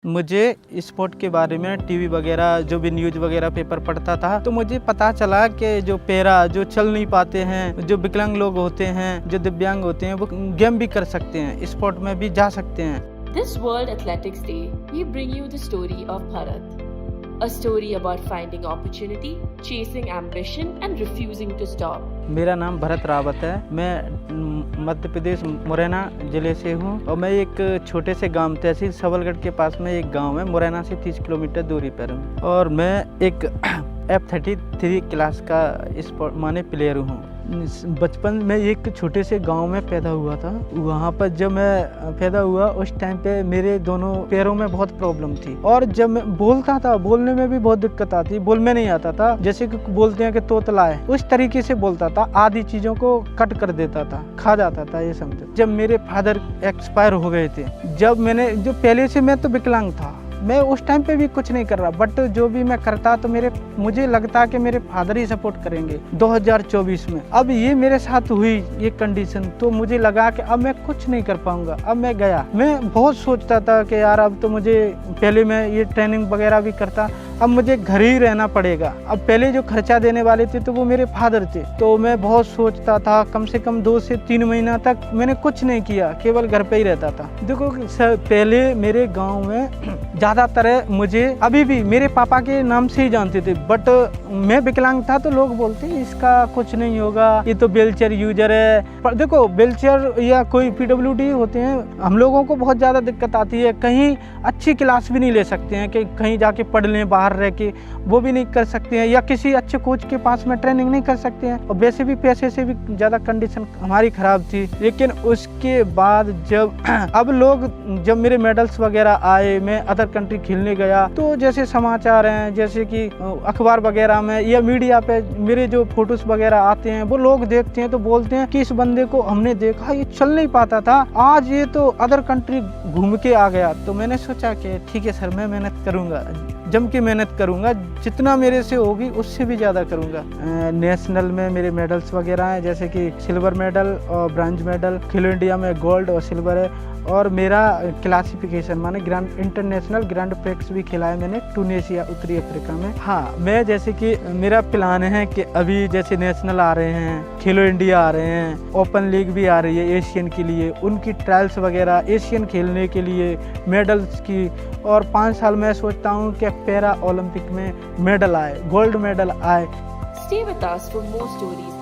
मुझे स्पोर्ट के बारे में टीवी वगैरह जो भी न्यूज़ वगैरह पेपर पढ़ता था तो मुझे पता चला कि जो जो चल नहीं पाते हैं, जो विकलांग लोग होते हैं, जो दिव्यांग होते हैं, वो गेम भी कर सकते हैं, स्पोर्ट में भी जा सकते हैं। This World Athletics Day, we bring you the story of Bharat. A story about finding opportunity, chasing ambition and refusing to stop. मेरा नाम भरत रावत है। मैं मध्य प्रदेश मुरैना ज़िले से हूँ और मैं एक छोटे से गांव तहसील सबलगढ़ के पास में एक गांव है, मुरैना से 30 किलोमीटर दूरी पर हूँ और मैं एक F33 क्लास का स्पोर्ट माने प्लेयर हूँ। बचपन में एक छोटे से गांव में पैदा हुआ था। वहाँ पर जब मैं पैदा हुआ उस टाइम पे मेरे दोनों पैरों में बहुत प्रॉब्लम थी और जब मैं बोलता था, बोलने में भी बहुत दिक्कत आती, बोल में नहीं आता था। जैसे कि बोलते हैं कि तोतला है, उस तरीके से बोलता था, आधी चीज़ों को कट कर देता था, खा जाता था ये समझो। जब मेरे फादर एक्सपायर हो गए थे, जब मैंने जो पहले से मैं तो विकलांग था, मैं उस टाइम पे भी कुछ नहीं कर रहा, बट जो भी मैं करता तो मुझे लगता कि मेरे फादर ही सपोर्ट करेंगे। 2024 में अब ये मेरे साथ हुई ये कंडीशन, तो मुझे लगा कि अब मैं कुछ नहीं कर पाऊंगा। अब मैं गया, मैं बहुत सोचता था कि यार अब तो मुझे, पहले मैं ये ट्रेनिंग वगैरह भी करता, अब मुझे घर ही रहना पड़ेगा। अब पहले जो खर्चा देने वाले थे तो वो मेरे फादर थे, तो मैं बहुत सोचता था। कम से कम 2 से 3 महीना तक मैंने कुछ नहीं किया, केवल घर पे ही रहता था। देखो पहले मेरे गांव में ज़्यादातर मुझे अभी भी मेरे पापा के नाम से ही जानते थे, बट मैं विकलांग था तो लोग बोलते इसका कुछ नहीं होगा, ये तो व्हीलचेयर यूजर है। पर देखो व्हीलचेयर या कोई PWD होते हैं, हम लोगों को बहुत ज़्यादा दिक्कत आती है। कहीं अच्छी क्लास भी नहीं ले सकते हैं कि कहीं जाके पढ़ लें, बाहर रह के वो भी नहीं कर सकते हैं, या किसी अच्छे कोच के पास में ट्रेनिंग नहीं कर सकते हैं। और वैसे भी पैसे से भी ज़्यादा कंडीशन हमारी ख़राब थी। लेकिन उसके बाद जब मेरे मेडल्स वगैरह आए, मैं अदर कंट्री खेलने गया, तो जैसे समाचार हैं, जैसे कि अखबार वगैरह में या मीडिया पे मेरे जो फोटोज वगैरह आते हैं, वो लोग देखते हैं तो बोलते हैं कि इस बंदे को हमने देखा, ये चल नहीं पाता था, आज ये तो अदर कंट्री घूम के आ गया। तो मैंने सोचा कि ठीक है सर, मैं मेहनत करूँगा, जम के मेहनत करूँगा, जितना मेरे से होगी उससे भी ज़्यादा करूँगा। नेशनल में मेरे मेडल्स वगैरह हैं, जैसे कि सिल्वर मेडल और ब्रॉन्ज मेडल, खेलो इंडिया में गोल्ड और सिल्वर है। और मेरा क्लासिफिकेशन माने इंटरनेशनल ग्रैंड प्रिक्स भी खेला है मैंने टूनेशिया, उत्तरी अफ्रीका में। हाँ, मैं जैसे कि मेरा प्लान है कि अभी जैसे नेशनल आ रहे हैं, खेलो इंडिया आ रहे हैं, ओपन लीग भी आ रही है एशियन के लिए, उनकी ट्रायल्स वगैरह एशियन खेलने के लिए मेडल्स की। और 5 साल मैं सोचता हूँ कि पैरा ओलंपिक में मेडल आए, गोल्ड मेडल आए। Stay with us for more stories